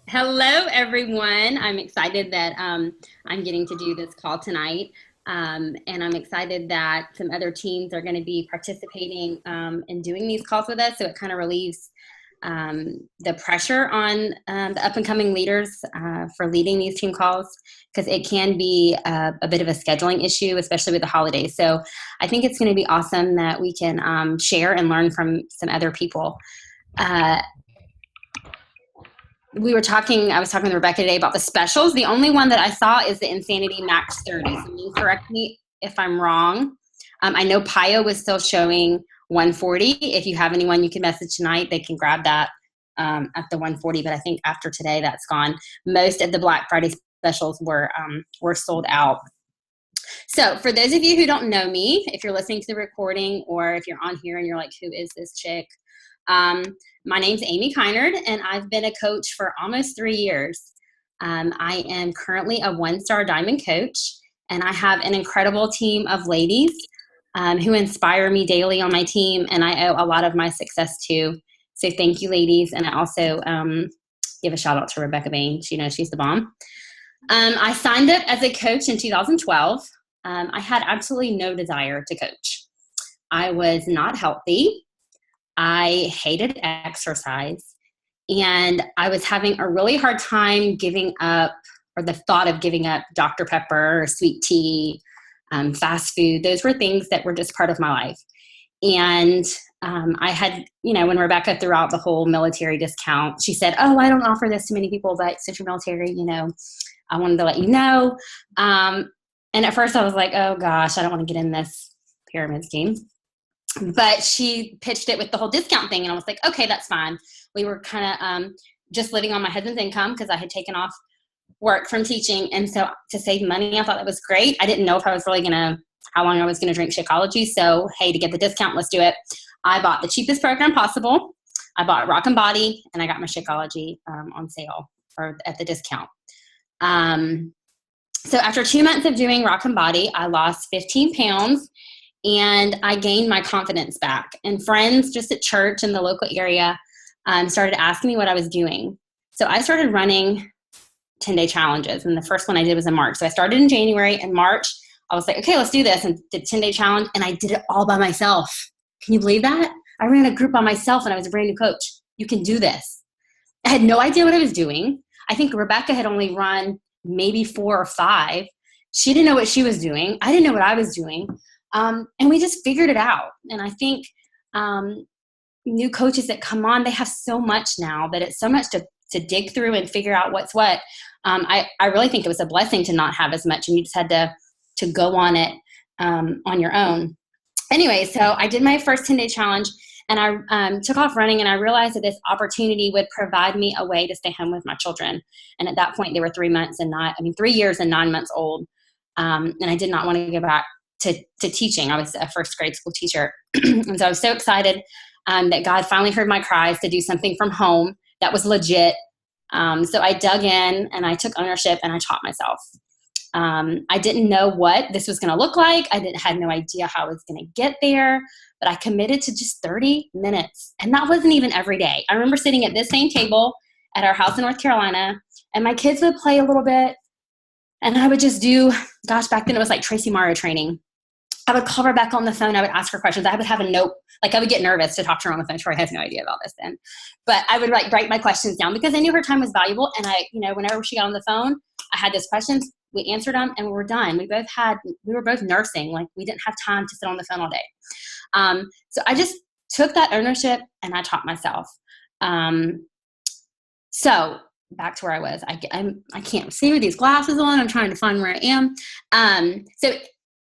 Hello, everyone. I'm excited that I'm getting to do this call tonight. And I'm excited that some other teams are going to be participating in doing these calls with us. So it kind of relieves the pressure on the up and coming leaders for leading these team calls because it can be a bit of a scheduling issue, especially with the holidays. So I think it's going to be awesome that we can share and learn from some other people. Uh, I was talking with Rebecca today about the specials. The only one that I saw is the Insanity Max 30. So you correct me if I'm wrong. I know Pio was still showing 140. If you have anyone you can message tonight, they can grab that at the 140. But I think after today, that's gone. Most of the Black Friday specials were sold out. So for those of you who don't know me, if you're listening to the recording or if you're on here and you're like, who is this chick? Um, my name's Amy Kinard, and I've been a coach for almost 3 years. I am currently a one-star diamond coach, and I have an incredible team of ladies who inspire me daily on my team, and I owe a lot of my success to. So thank you, ladies. And I also give a shout out to Rebecca Bain. She's the bomb. I signed up as a coach in 2012. I had absolutely no desire to coach. I was not healthy. I hated exercise, and I was having a really hard time giving up, or the thought of giving up Dr. Pepper, sweet tea, fast food. Those were things that were just part of my life. And I had, when Rebecca threw out the whole military discount, she said, "Oh, I don't offer this to many people, but since you're military, I wanted to let you know." And at first I was like, oh gosh, I don't want to get in this pyramid scheme. But she pitched it with the whole discount thing, and I was like, okay, that's fine. We were kind of just living on my husband's income because I had taken off work from teaching, and so to save money, I thought that was great. I didn't know if I was really how long I was gonna drink Shakeology. So hey, to get the discount, let's do it. I bought the cheapest program possible. I bought Rock and Body, and I got my Shakeology on sale or at the discount. So after 2 months of doing Rock and Body, I lost 15 pounds. And I gained my confidence back. And friends just at church in the local area started asking me what I was doing. So I started running 10-day challenges. And the first one I did was in March. So I started in January. In March, I was like, okay, let's do this. And did 10-day challenge. And I did it all by myself. Can you believe that? I ran a group by myself and I was a brand new coach. You can do this. I had no idea what I was doing. I think Rebecca had only run maybe 4 or 5. She didn't know what she was doing. I didn't know what I was doing. And we just figured it out. And I think new coaches that come on, they have so much now that it's so much to dig through and figure out what's what. I really think it was a blessing to not have as much, and you just had to go on it on your own. Anyway, so I did my first 10-day challenge, and I took off running, and I realized that this opportunity would provide me a way to stay home with my children. And at that point, they were 3 years and 9 months old. And I did not want to go back to teaching. I was a first grade school teacher. And so I was so excited that God finally heard my cries to do something from home that was legit. So I dug in and I took ownership and I taught myself. I didn't know what this was going to look like. Had no idea how I was going to get there, but I committed to just 30 minutes. And that wasn't even every day. I remember sitting at this same table at our house in North Carolina, and my kids would play a little bit. And I would just back then it was like Tracy Morrow training. I would call her back on the phone. I would ask her questions. I would have a note. Like I would get nervous to talk to her on the phone. Troy has no idea about this then. But I would write my questions down because I knew her time was valuable. And whenever she got on the phone, I had those questions. We answered them and we were done. We were both nursing. Like we didn't have time to sit on the phone all day. So I just took that ownership and I taught myself. So back to where I was. I can't see with these glasses on. I'm trying to find where I am. So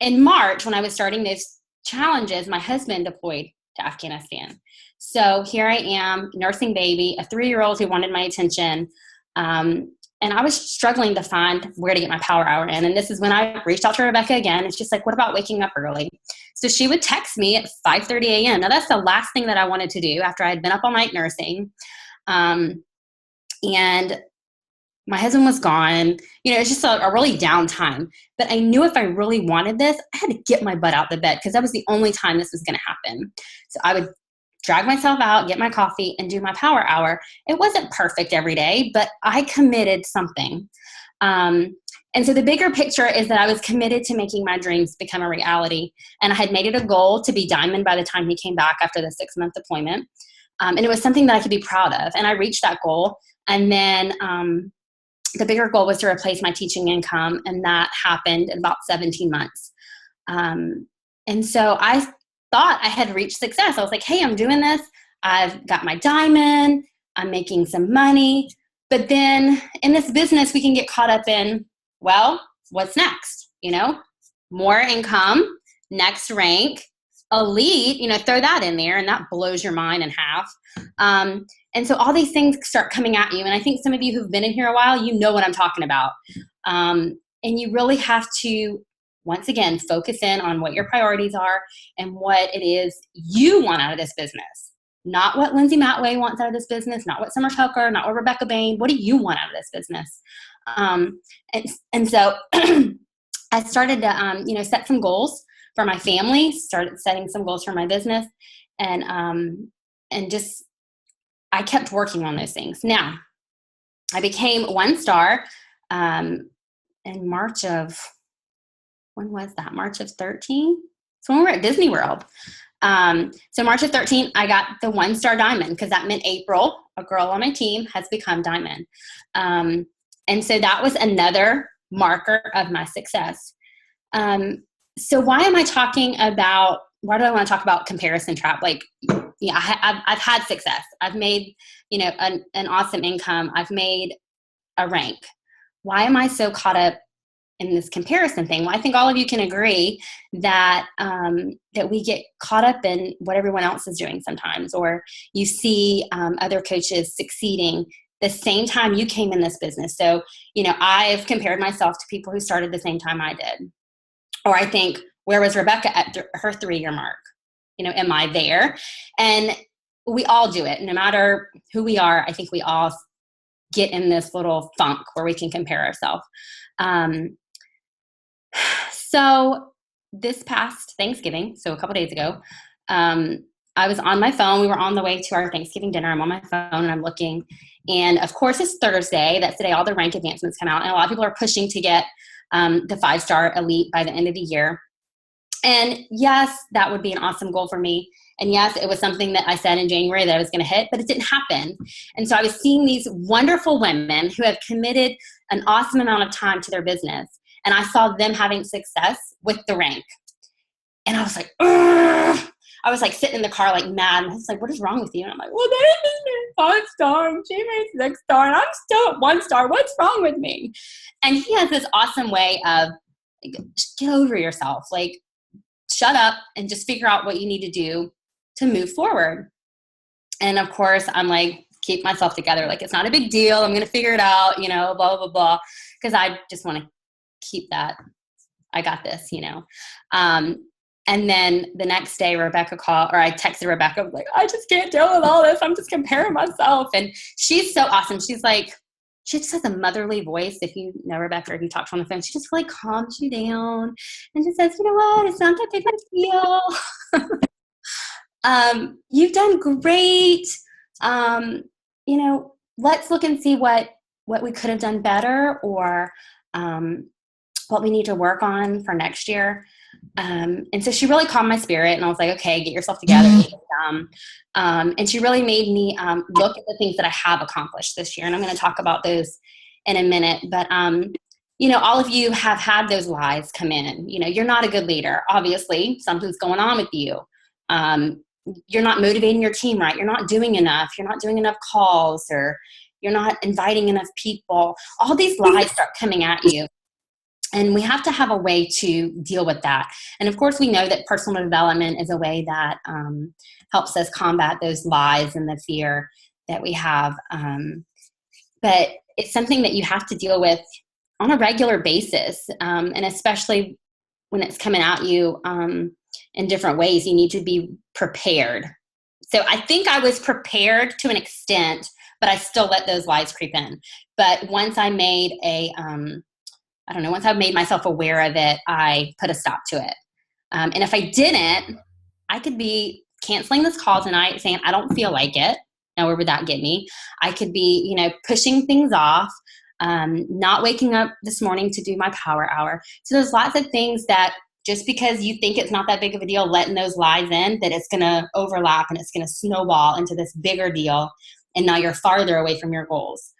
in March, when I was starting those challenges, my husband deployed to Afghanistan. So here I am, nursing baby, a 3-year-old who wanted my attention. And I was struggling to find where to get my power hour in. And this is when I reached out to Rebecca again. It's just like, what about waking up early? So she would text me at 5:30 a.m. Now that's the last thing that I wanted to do after I had been up all night nursing. And my husband was gone. It's just a really down time. But I knew if I really wanted this, I had to get my butt out the bed because that was the only time this was going to happen. So I would drag myself out, get my coffee, and do my power hour. It wasn't perfect every day, but I committed something. And so the bigger picture is that I was committed to making my dreams become a reality. And I had made it a goal to be diamond by the time he came back after the 6-month deployment. And it was something that I could be proud of. And I reached that goal. And then the bigger goal was to replace my teaching income. And that happened in about 17 months. And so I thought I had reached success. I was like, hey, I'm doing this. I've got my diamond. I'm making some money. But then in this business, we can get caught up in, well, what's next? More income, next rank, elite, throw that in there, and that blows your mind in half. And so all these things start coming at you. And I think some of you who've been in here a while, you know what I'm talking about. And you really have to, once again, focus in on what your priorities are and what it is you want out of this business. Not what Lindsay Matway wants out of this business, not what Summer Tucker, not what Rebecca Bain. What do you want out of this business? And so I started to, set some goals for my family, started setting some goals for my business, and just, I kept working on those things. Now, I became 1-star in March of, when was that? March of 13? So when we were at Disney World. So March of 13, I got the 1-star diamond, because that meant April, a girl on my team, has become diamond. And so that was another marker of my success. So why do I want to talk about comparison trap? I've had success. I've made, an awesome income. I've made a rank. Why am I so caught up in this comparison thing? Well, I think all of you can agree that that we get caught up in what everyone else is doing sometimes, or you see other coaches succeeding the same time you came in this business. So, I've compared myself to people who started the same time I did. Or I think, where was Rebecca at her 3-year mark? Am I there? And we all do it. No matter who we are, I think we all get in this little funk where we can compare ourselves. So this past Thanksgiving, so a couple days ago, I was on my phone. We were on the way to our Thanksgiving dinner. I'm on my phone and I'm looking. And of course, it's Thursday. That's the day all the rank advancements come out. And a lot of people are pushing to get the 5-star elite by the end of the year. And yes, that would be an awesome goal for me. And yes, it was something that I said in January that I was going to hit, but it didn't happen. And so I was seeing these wonderful women who have committed an awesome amount of time to their business. And I saw them having success with the rank. And I was like, ugh! I was like sitting in the car like mad. And I was like, what is wrong with you? And I'm like, well, they made 5-star and she made 6-star and I'm still at 1-star. What's wrong with me? And he has this awesome way of, get over yourself. Like, shut up and just figure out what you need to do to move forward. And of course, I'm like, keep myself together. Like, it's not a big deal. I'm going to figure it out, blah, blah, blah. Because I just want to keep that. I got this, And then the next day, Rebecca called, or I texted Rebecca, I was like, I just can't deal with all this. I'm just comparing myself. And she's so awesome. She's like, she just has a motherly voice. If you know Rebecca, or if you talk to her on the phone, she just really calms you down and just says, you know what, it's not that big of a deal. You've done great. Let's look and see what we could have done better, or what we need to work on for next year. And so she really calmed my spirit, and I was like, okay, get yourself together. And she really made me look at the things that I have accomplished this year. And I'm going to talk about those in a minute. But, all of you have had those lies come in. You're not a good leader. Obviously, something's going on with you. You're not motivating your team right. You're not doing enough. You're not doing enough calls, or you're not inviting enough people. All these lies start coming at you. And we have to have a way to deal with that. And of course, we know that personal development is a way that helps us combat those lies and the fear that we have. But it's something that you have to deal with on a regular basis. And especially when it's coming at you in different ways, you need to be prepared. So I think I was prepared to an extent, but I still let those lies creep in. But once I made once I made myself aware of it, I put a stop to it. And if I didn't, I could be canceling this call tonight, saying, I don't feel like it. Now, where would that get me? I could be, pushing things off, not waking up this morning to do my power hour. So there's lots of things that just because you think it's not that big of a deal, letting those lies in, that it's going to overlap and it's going to snowball into this bigger deal. And now you're farther away from your goals.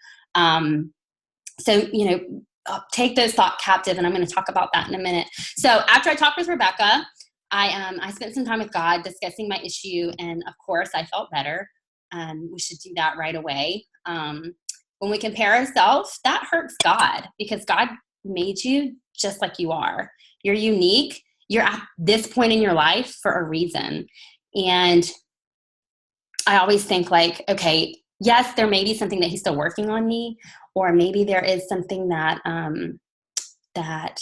Take those thoughts captive, and I'm going to talk about that in a minute. So after I talked with Rebecca, I spent some time with God discussing my issue, and of course I felt better. We should do that right away. When we compare ourselves, that hurts God, because God made you just like you are. You're unique. You're at this point in your life for a reason. And I always think like, okay, yes, there may be something that he's still working on me, or maybe there is something that that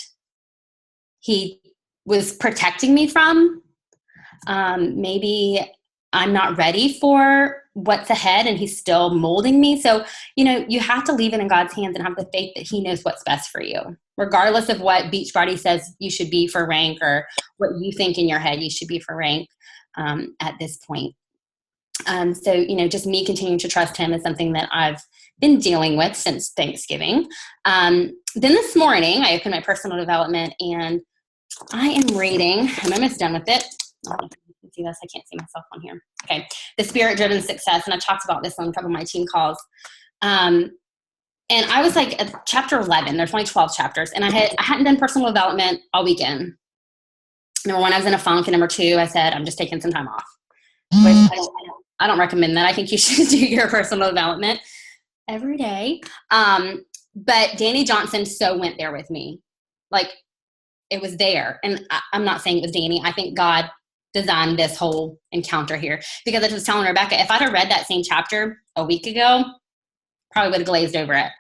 he was protecting me from. Maybe I'm not ready for what's ahead and he's still molding me. So, you have to leave it in God's hands and have the faith that he knows what's best for you, regardless of what Beachbody says you should be for rank, or what you think in your head you should be for rank at this point. Just me continuing to trust him is something that I've been dealing with since Thanksgiving. Then this morning, I opened my personal development, and I am reading, I'm almost done with it. Oh, you can see this. I can't see myself on here. Okay. The Spirit-Driven Success. And I talked about this on a couple of my team calls. And I was like at chapter 11. There's only 12 chapters. And I hadn't done personal development all weekend. Number one, I was in a funk. And number two, I said, I'm just taking some time off. Which I don't recommend that. I think you should do your personal development every day. But Danny Johnson so went there with me. Like, it was there. And I'm not saying it was Danny. I think God designed this whole encounter here, because I was telling Rebecca, if I'd have read that same chapter a week ago, probably would have glazed over it.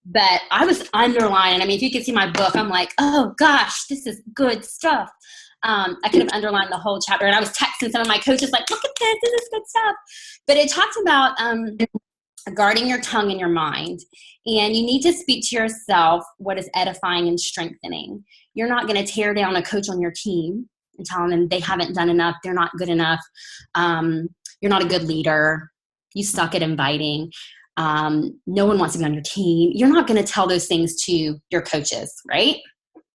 But I was underlining. I mean, if you could see my book, I'm like, oh gosh, this is good stuff. I could have underlined the whole chapter, and I was texting some of my coaches like, look at this is good stuff. But it talks about guarding your tongue and your mind. And you need to speak to yourself what is edifying and strengthening. You're not going to tear down a coach on your team and tell them they haven't done enough, they're not good enough, you're not a good leader, you suck at inviting, no one wants to be on your team. You're not going to tell those things to your coaches, right?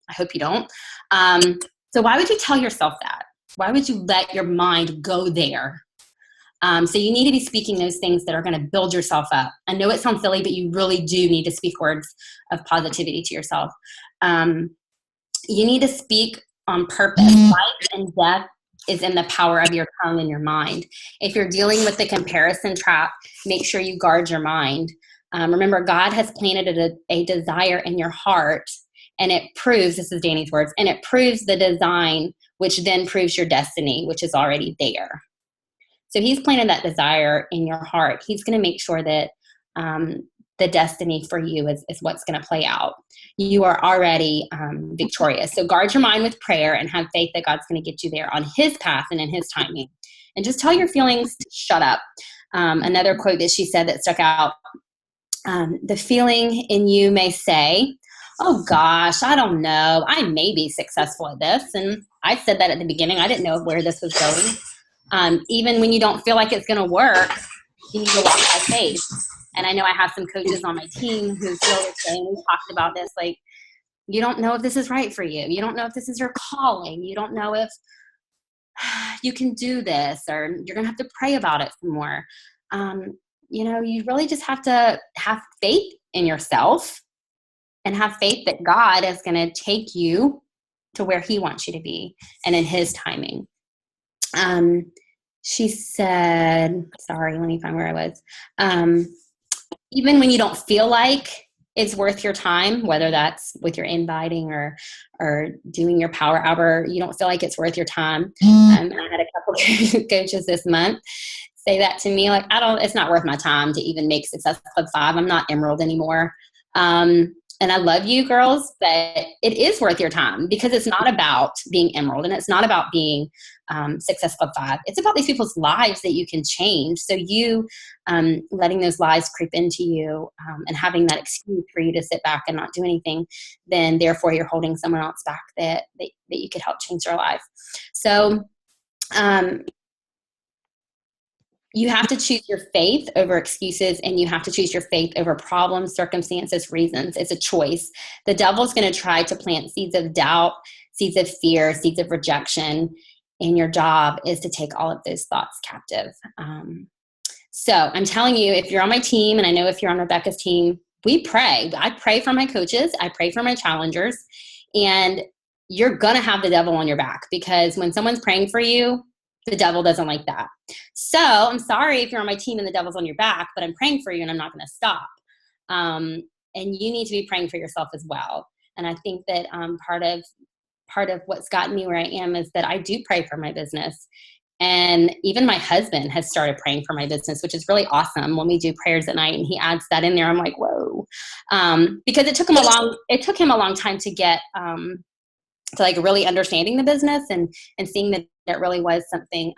I hope you don't. So why would you tell yourself that? Why would you let your mind go there? So you need to be speaking those things that are going to build yourself up. I know it sounds silly, but you really do need to speak words of positivity to yourself. You need to speak on purpose. Life and death is in the power of your tongue and your mind. If you're dealing with the comparison trap, make sure you guard your mind. Remember, God has planted a desire in your heart, and it proves, this is Danny's words, and it proves the design, which then proves your destiny, which is already there. So he's planted that desire in your heart. He's going to make sure that the destiny for you is what's going to play out. You are already victorious. So guard your mind with prayer and have faith that God's going to get you there on his path and in his timing. And just tell your feelings to shut up. Another quote that she said that stuck out, the feeling in you may say, oh gosh, I don't know, I may be successful at this. And I said that at the beginning. I didn't know where this was going. Even when you don't feel like it's going to work, you need to walk by faith. And I know I have some coaches on my team who feel the same. We talked about this, like, you don't know if this is right for you. You don't know if this is your calling. You don't know if you can do this, or you're going to have to pray about it some more. You really just have to have faith in yourself and have faith that God is going to take you to where he wants you to be and in his timing. She said, sorry, let me find where I was. Even when you don't feel like it's worth your time, whether that's with your inviting or doing your power hour, you don't feel like it's worth your time. I had a couple coaches this month say that to me, like, it's not worth my time to even make Success Club 5. I'm not Emerald anymore. And I love you girls, but it is worth your time, because it's not about being Emerald, and it's not about being Success Club 5. It's about these people's lives that you can change. So you letting those lies creep into you and having that excuse for you to sit back and not do anything, then therefore you're holding someone else back that you could help change their life. So You have to choose your faith over excuses, and you have to choose your faith over problems, circumstances, reasons. It's a choice. The devil's going to try to plant seeds of doubt, seeds of fear, seeds of rejection, and your job is to take all of those thoughts captive. So I'm telling you, if you're on my team, and I know if you're on Rebecca's team, we pray. I pray for my coaches. I pray for my challengers. And you're going to have the devil on your back, because when someone's praying for you, the devil doesn't like that. So I'm sorry if you're on my team and the devil's on your back, but I'm praying for you and I'm not going to stop. And you need to be praying for yourself as well. And I think that part of what's gotten me where I am is that I do pray for my business. And even my husband has started praying for my business, which is really awesome. When we do prayers at night and he adds that in there, I'm like, whoa. Because it took him a long time to get to like really understanding the business and seeing that it really was something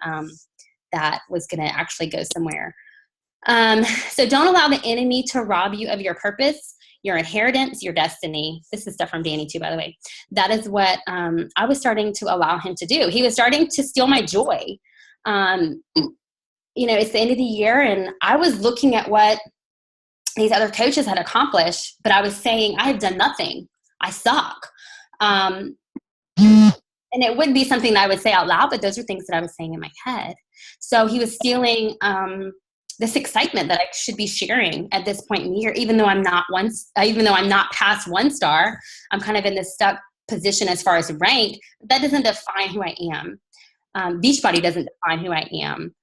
that was going to actually go somewhere. So don't allow the enemy to rob you of your purpose, your inheritance, your destiny. This is stuff from Danny too, by the way. That is what I was starting to allow him to do. He was starting to steal my joy. It's the end of the year, and I was looking at what these other coaches had accomplished, but I was saying, I have done nothing. I suck. And it wouldn't be something that I would say out loud, but those are things that I was saying in my head. So he was stealing this excitement that I should be sharing at this point in the year, even though I'm not past 1 star. I'm kind of in this stuck position as far as rank. That doesn't define who I am. Beachbody doesn't define who I am.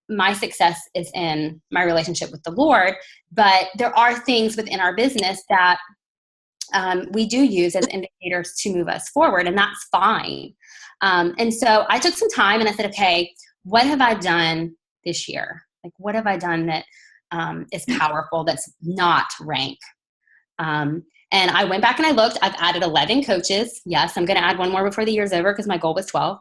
My success is in my relationship with the Lord, but there are things within our business that we do use as indicators to move us forward, and that's fine. And so I took some time and I said, okay, what have I done this year? Like, what have I done that is powerful, that's not rank? And I went back and I looked. I've added 11 coaches. Yes, I'm going to add one more before the year's over because my goal was 12.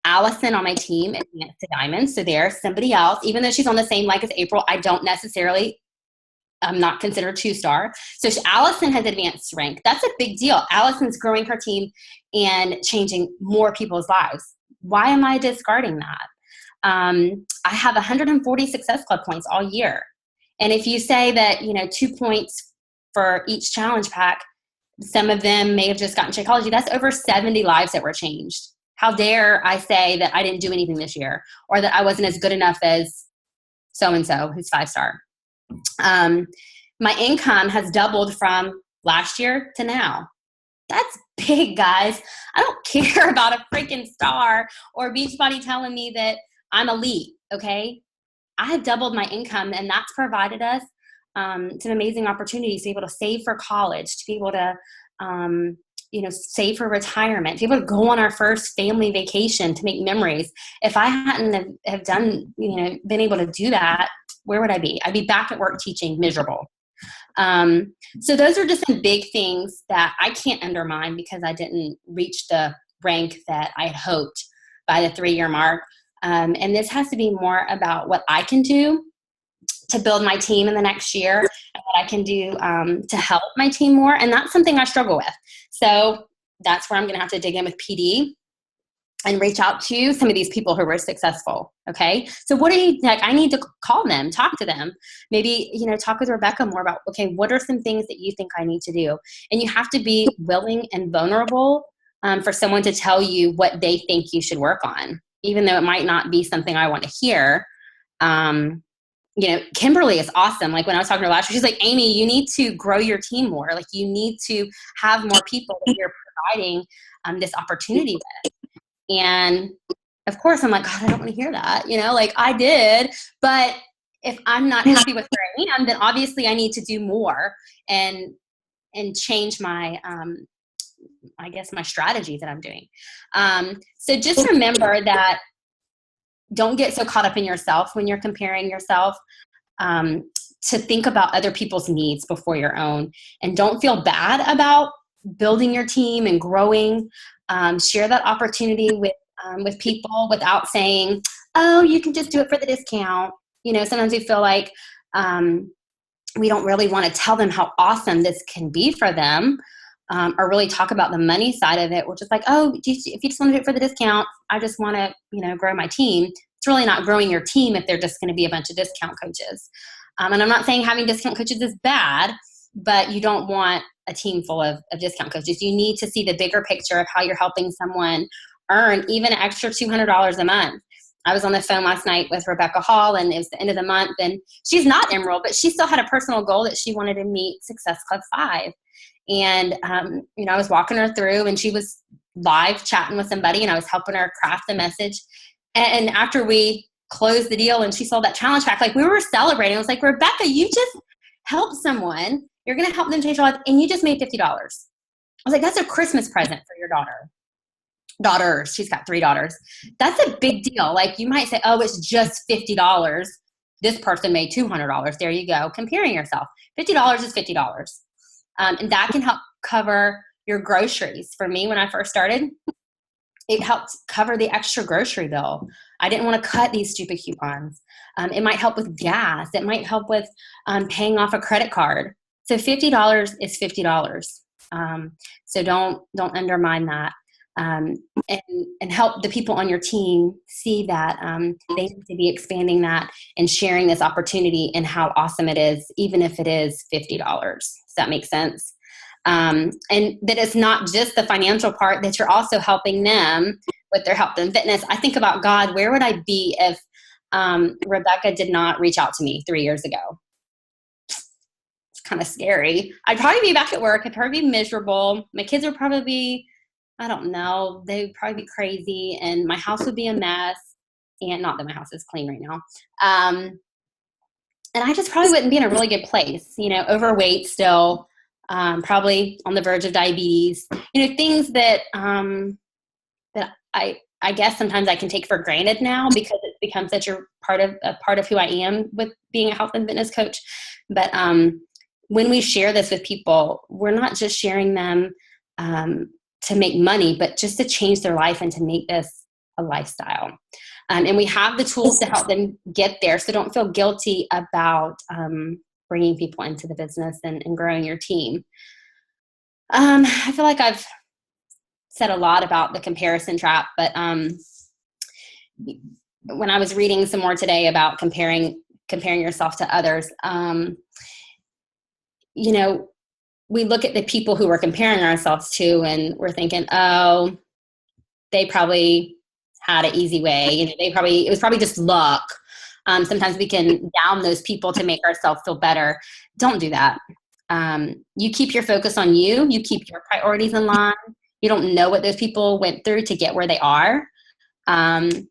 Allison on my team advanced to diamond. So there's somebody else. Even though she's on the same like as April, I'm not considered 2-star. So Allison has advanced rank. That's a big deal. Allison's growing her team and changing more people's lives. Why am I discarding that? I have 140 Success Club points all year. And if you say that, 2 points for each challenge pack, some of them may have just gotten Shakeology. That's over 70 lives that were changed. How dare I say that I didn't do anything this year, or that I wasn't as good enough as so-and-so who's 5-star. My income has doubled from last year to now. That's big, guys. I don't care about a freaking star or Beachbody telling me that I'm elite, okay? I have doubled my income, and that's provided us some amazing opportunities to be able to save for college, to be able to save for retirement, to be able to go on our first family vacation, to make memories. If I hadn't have done, been able to do that, where would I be? I'd be back at work teaching, miserable. So those are just some big things that I can't undermine because I didn't reach the rank that I had hoped by the 3-year mark. And this has to be more about what I can do to build my team in the next year, and what I can do to help my team more. And that's something I struggle with. So that's where I'm going to have to dig in with PD and reach out to some of these people who were successful. Okay. So what do you like? I need to call them, talk to them, maybe, talk with Rebecca more about, okay, what are some things that you think I need to do? And you have to be willing and vulnerable for someone to tell you what they think you should work on, even though it might not be something I want to hear. Kimberly is awesome. Like when I was talking to her last year, she's like, Amy, you need to grow your team more. Like you need to have more people that you're providing this opportunity with. And of course I'm like, God, I don't want to hear that. Like I did, but if I'm not happy with where I am, then obviously I need to do more and change my, my strategy that I'm doing. So just remember that don't get so caught up in yourself when you're comparing yourself, to think about other people's needs before your own, and don't feel bad about building your team and growing. Share that opportunity with people without saying, oh, you can just do it for the discount. Sometimes we feel like we don't really want to tell them how awesome this can be for them. or really talk about the money side of it. We're just like, oh, if you just want to do it for the discount, I just want to, grow my team. It's really not growing your team if they're just going to be a bunch of discount coaches. And I'm not saying having discount coaches is bad, but you don't want a team full of discount coaches. You need to see the bigger picture of how you're helping someone earn even an extra $200 a month. I was on the phone last night with Rebecca Hall, and it was the end of the month, and she's not Emerald, but she still had a personal goal that she wanted to meet Success Club 5. And, I was walking her through, and she was live chatting with somebody, and I was helping her craft the message. And after we closed the deal and she sold that challenge pack, like, we were celebrating. I was like, Rebecca, you just helped someone. You're going to help them change their life, and you just made $50. I was like, that's a Christmas present for your daughters. She's got 3 daughters. That's a big deal. Like, you might say, oh, it's just $50. This person made $200. There you go. Comparing yourself. $50 is $50. And that can help cover your groceries. For me, when I first started, it helped cover the extra grocery bill. I didn't want to cut these stupid coupons. It might help with gas. It might help with paying off a credit card. So $50 is $50. So don't undermine that. And help the people on your team see that they need to be expanding that and sharing this opportunity and how awesome it is, even if it is $50. Does that make sense? And that it's not just the financial part, that you're also helping them with their health and fitness. I think about, God, where would I be if Rebecca did not reach out to me 3 years ago? It's kind of scary. I'd probably be back at work. I'd probably be miserable. My kids would probably be, I don't know, they would probably be crazy, and my house would be a mess. And not that my house is clean right now. And I just probably wouldn't be in a really good place, overweight still, probably on the verge of diabetes, things that, that I guess sometimes I can take for granted now because it's become such a part of who I am with being a health and fitness coach. But when we share this with people, we're not just sharing them to make money, but just to change their life and to make this a lifestyle. And we have the tools to help them get there. So don't feel guilty about bringing people into the business and growing your team. I feel like I've said a lot about the comparison trap, but when I was reading some more today about comparing yourself to others, we look at the people who we're comparing ourselves to, and we're thinking, oh, they probably had an easy way. It was probably just luck. Sometimes we can down those people to make ourselves feel better. Don't do that. You keep your focus on you. You keep your priorities in line. You don't know what those people went through to get where they are. And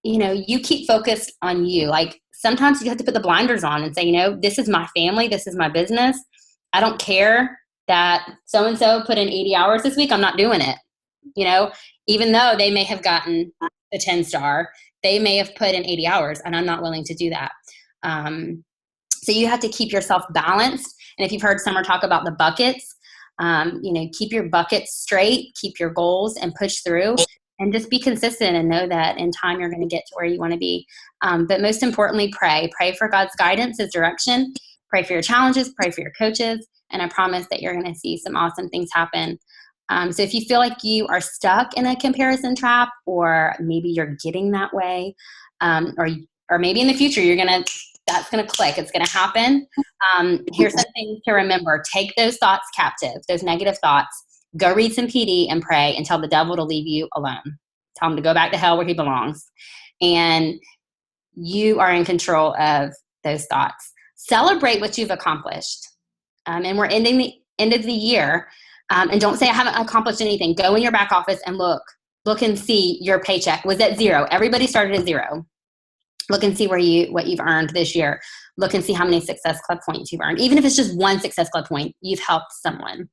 you keep focused on you. Like, sometimes you have to put the blinders on and say, this is my family. This is my business. I don't care that so-and-so put in 80 hours this week. I'm not doing it. Even though they may have gotten a 10-star, they may have put in 80 hours, and I'm not willing to do that. So you have to keep yourself balanced. And if you've heard Summer talk about the buckets, keep your buckets straight, keep your goals, and push through, and just be consistent and know that in time you're going to get to where you want to be. But most importantly, pray for God's guidance, His direction. Pray for your challenges, pray for your coaches, and I promise that you're going to see some awesome things happen. So if you feel like you are stuck in a comparison trap, or maybe you're getting that way, or maybe in the future that's going to click, it's going to happen. Here's some things to remember. Take those thoughts captive, those negative thoughts. Go read some PD and pray and tell the devil to leave you alone. Tell him to go back to hell where he belongs. And you are in control of those thoughts. Celebrate what you've accomplished. And we're ending the end of the year. And don't say I haven't accomplished anything. Go in your back office and look and see your paycheck was at 0. Everybody started at 0. Look and see what you've earned this year. Look and see how many Success Club points you've earned. Even if it's just 1 Success Club point, you've helped someone.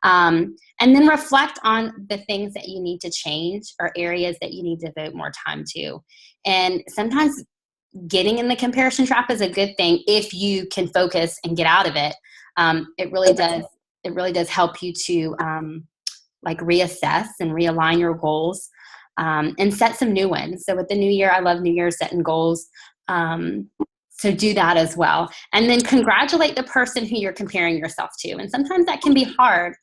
And then reflect on the things that you need to change or areas that you need to devote more time to. And sometimes getting in the comparison trap is a good thing if you can focus and get out of it. It really does. It really does help you to reassess and realign your goals and set some new ones. So with the new year, I love New Year's setting goals. So do that as well. And then congratulate the person who you're comparing yourself to. And sometimes that can be hard,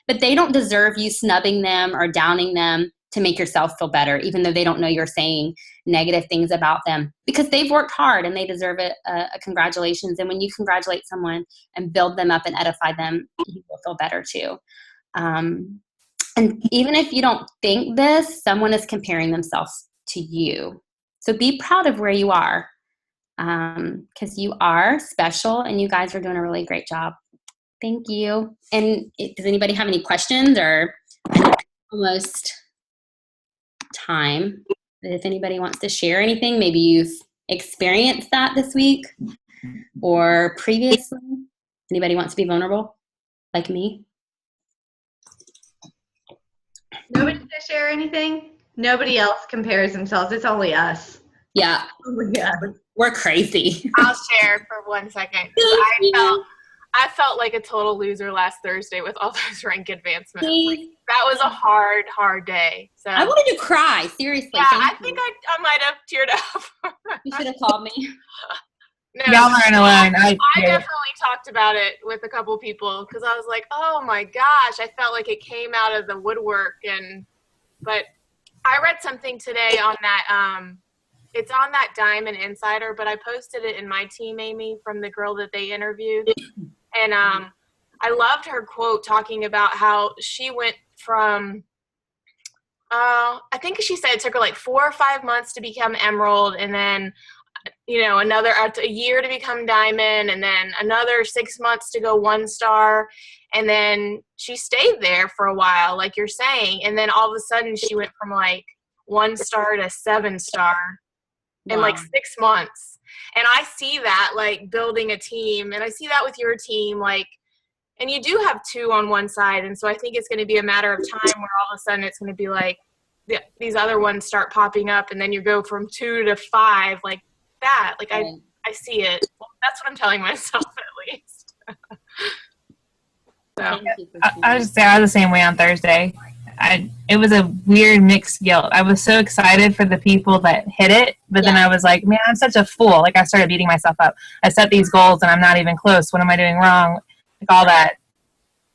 but they don't deserve you snubbing them or downing them to make yourself feel better, even though they don't know you're saying negative things about them, because they've worked hard and they deserve a congratulations. And when you congratulate someone and build them up and edify them, you will feel better too. And even if you don't think this, someone is comparing themselves to you. So be proud of where you are, because you are special and you guys are doing a really great job. Thank you. And does anybody have any questions, or almost time? If anybody wants to share anything, maybe you've experienced that this week or previously. Anybody wants to be vulnerable like me? Nobody to share anything? Nobody else compares themselves. It's only us. Yeah. Oh my God. We're crazy. I'll share for 1 second. I felt like a total loser last Thursday with all those rank advancements. Like, that was a hard day. So I wanted to cry, seriously. Yeah, I think I might have teared up. You should have called me. No, y'all aren't alone. I definitely talked about it with a couple people, because I was like, oh my gosh, I felt like it came out of the woodwork. But I read something today on that, it's on that Diamond Insider, but I posted it in my team, Amy, from the girl that they interviewed. And I loved her quote talking about how she went from, I think she said it took her like 4 or 5 months to become Emerald, and then, a year to become Diamond, and then another 6 months to go 1 star. And then she stayed there for a while, like you're saying. And then all of a sudden she went from like 1 star to 7 star in like 6 months. And I see that, like, building a team, and I see that with your team, like, and you do have 2 on one side. And so I think it's going to be a matter of time where all of a sudden it's going to be like these other ones start popping up, and then you go from 2 to 5, like that. Like, I see it. Well, that's what I'm telling myself, at least. So I was the same way on Thursday. It was a weird mixed guilt. I was so excited for the people that hit it, but then I was like, man, I'm such a fool. Like, I started beating myself up. I set these goals and I'm not even close. What am I doing wrong? Like, all that.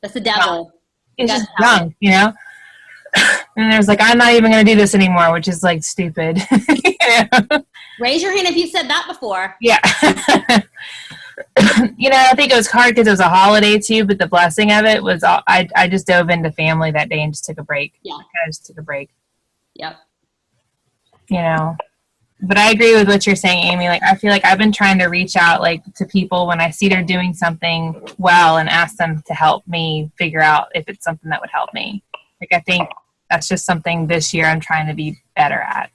That's the devil. It's just young, And there's like, I'm not even going to do this anymore, which is like stupid. Raise your hand if you've said that before. Yeah. I think it was hard because it was a holiday too, but the blessing of it was I just dove into family that day and just took a break. Yeah. I just took a break. Yep. But I agree with what you're saying, Amy. Like, I feel like I've been trying to reach out, like, to people when I see they're doing something well and ask them to help me figure out if it's something that would help me. Like, I think that's just something this year I'm trying to be better at.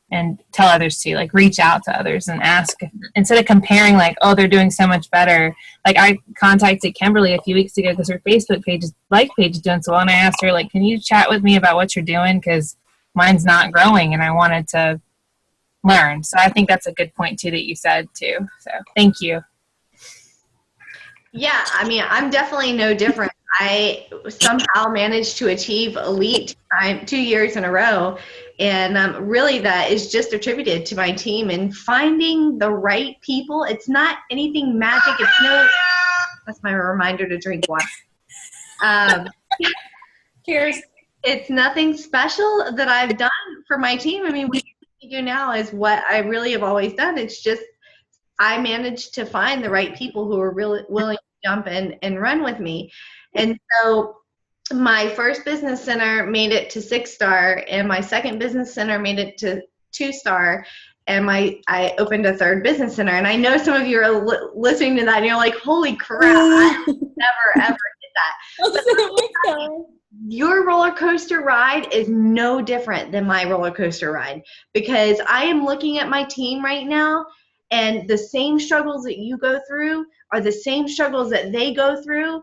And tell others too, like, reach out to others and ask, instead of comparing, like, oh, they're doing so much better. Like, I contacted Kimberly a few weeks ago because her Facebook page is doing so well, and I asked her, like, can you chat with me about what you're doing, because mine's not growing and I wanted to learn. So I think that's a good point too that you said too. So thank you. Yeah, I mean, I'm definitely no different. I somehow managed to achieve elite 2 years in a row. And really that is just attributed to my team and finding the right people. It's not anything magic. That's my reminder to drink water. Cheers. It's nothing special that I've done for my team. I mean, what we do now is what I really have always done. It's just I managed to find the right people who are really willing to jump in and run with me. And so my first business center made it to 6 star, and my second business center made it to 2 star, and I opened a third business center. And I know some of you are listening to that and you're like, holy crap, I never ever did that. Your roller coaster ride is no different than my roller coaster ride, because I am looking at my team right now, and the same struggles that you go through are the same struggles that they go through.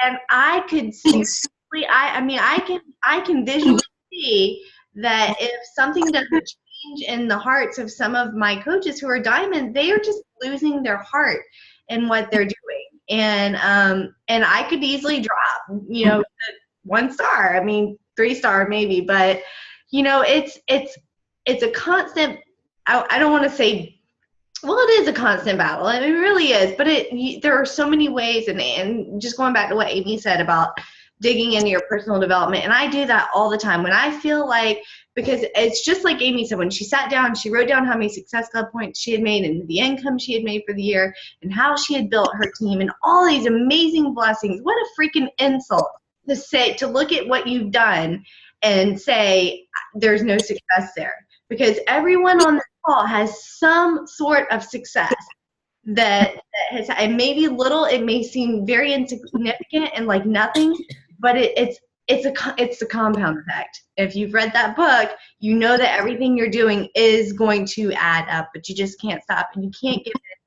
And I could seriously, I can visually see that if something doesn't change in the hearts of some of my coaches who are diamond, they are just losing their heart in what they're doing. And I could easily drop, 1 star, 3 star maybe, but it's a constant, I don't want to say Well, it is a constant battle. It really is. But there are so many ways, and just going back to what Amy said about digging into your personal development, and I do that all the time when I feel like, because it's just like Amy said, when she sat down, she wrote down how many Success Club points she had made and the income she had made for the year and how she had built her team and all these amazing blessings. What a freaking insult to look at what you've done and say there's no success there, because everyone on this call has some sort of success that has, and maybe little, it may seem very insignificant and like nothing, but it's a compound effect. If you've read that book, you know that everything you're doing is going to add up, but you just can't stop, and you can't give in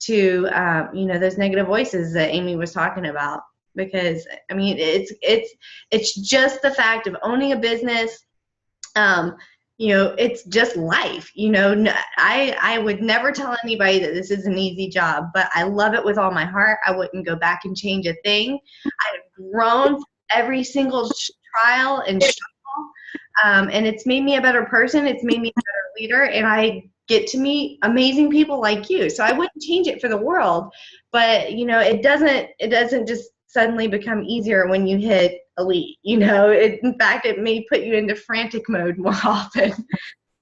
to those negative voices that Amy was talking about. Because I mean, it's just the fact of owning a business. It's just life. I would never tell anybody that this is an easy job, but I love it with all my heart. I wouldn't go back and change a thing. I've grown every single trial and struggle, and it's made me a better person. It's made me a better leader, and I get to meet amazing people like you. So I wouldn't change it for the world, but it doesn't just suddenly become easier when you hit elite. In fact, it may put you into frantic mode more often,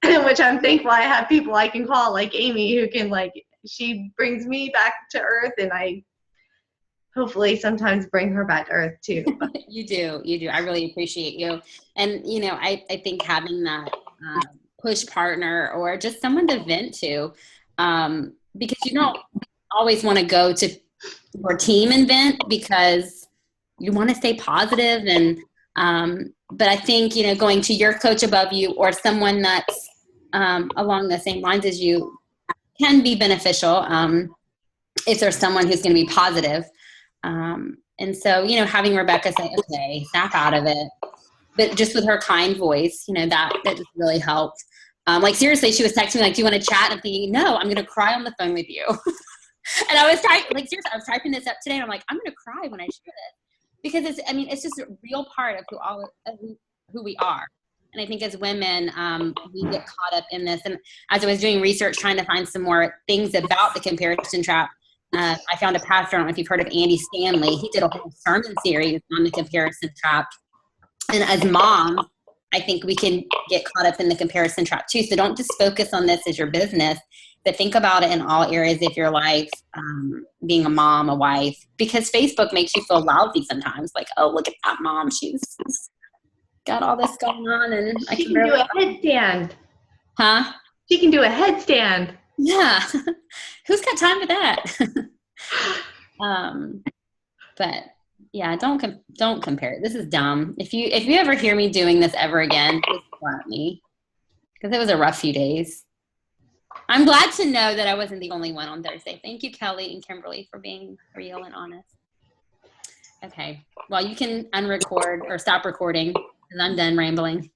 which I'm thankful I have people I can call like Amy who can, she brings me back to earth, and I hopefully sometimes bring her back to earth too. You do. I really appreciate you. And, I think having that push partner or just someone to vent to, because you don't always want to go to your team and vent because you want to stay positive. And, but I think, going to your coach above you or someone that's along the same lines as you can be beneficial if there's someone who's going to be positive. And so, having Rebecca say, okay, snap out of it, but just with her kind voice, that just really helped. Seriously, she was texting me, do you want to chat? And I'm thinking, no, I'm going to cry on the phone with you. And I was seriously, I was typing this up today, and I'm like, I'm going to cry when I share this, because it's just a real part of who we are. And I think as women, we get caught up in this. And as I was doing research, trying to find some more things about the comparison trap, I found a pastor, I don't know if you've heard of Andy Stanley. He did a whole sermon series on the comparison trap. And as moms, I think we can get caught up in the comparison trap too. So don't just focus on this as your business, but think about it in all areas of your life, being a mom, a wife, because Facebook makes you feel lousy sometimes. Like, oh, look at that mom. She's got all this going on, and she can do a headstand. Huh? She can do a headstand. Yeah. Who's got time for that? But yeah, don't compare. This is dumb. If you ever hear me doing this ever again, just slap me, because it was a rough few days. I'm glad to know that I wasn't the only one on Thursday. Thank you, Kelly and Kimberly, for being real and honest. Okay. Well, you can unrecord or stop recording because I'm done rambling.